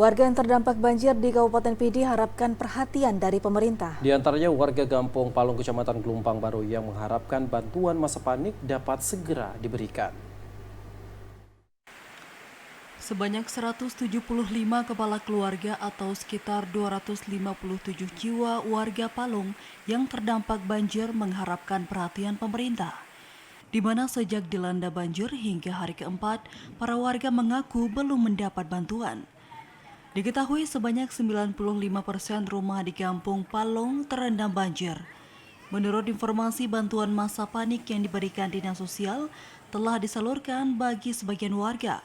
Warga yang terdampak banjir di Kabupaten Pidi harapkan perhatian dari pemerintah. Di antaranya warga Gampong Palung, Kecamatan Gelumpang Baru yang mengharapkan bantuan masa panik dapat segera diberikan. Sebanyak 175 kepala keluarga atau sekitar 257 jiwa warga Palung yang terdampak banjir mengharapkan perhatian pemerintah. Di mana sejak dilanda banjir hingga hari keempat, para warga mengaku belum mendapat bantuan. Diketahui sebanyak 95% rumah di Kampung Palung terendam banjir. Menurut informasi, bantuan masa panik yang diberikan Dinas Sosial telah disalurkan bagi sebagian warga.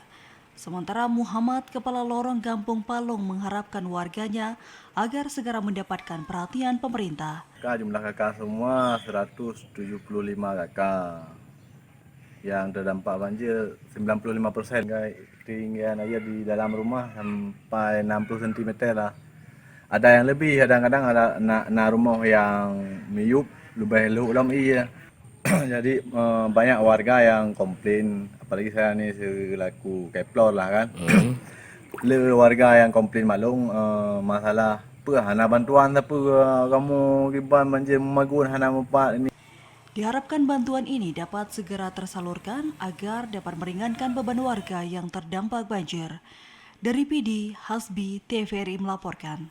Sementara Muhammad, Kepala Lorong Kampung Palung, mengharapkan warganya agar segera mendapatkan perhatian pemerintah. Jumlah kakak semua 175 kakak yang terdampak banjir 95%. Ketinggian air di dalam rumah sampai 60 cm lah. Ada yang lebih, kadang-kadang ada rumah yang miyup lebih dalam iya. Jadi banyak warga yang komplain, apalagi saya nih selaku keplor lah kan. Warga yang komplain malung masalah hana bantuan tapi kamu kiban banjir memagun hana mempat ini. Diharapkan bantuan ini dapat segera tersalurkan agar dapat meringankan beban warga yang terdampak banjir. Dari Pidi, Hasbi TVRI melaporkan.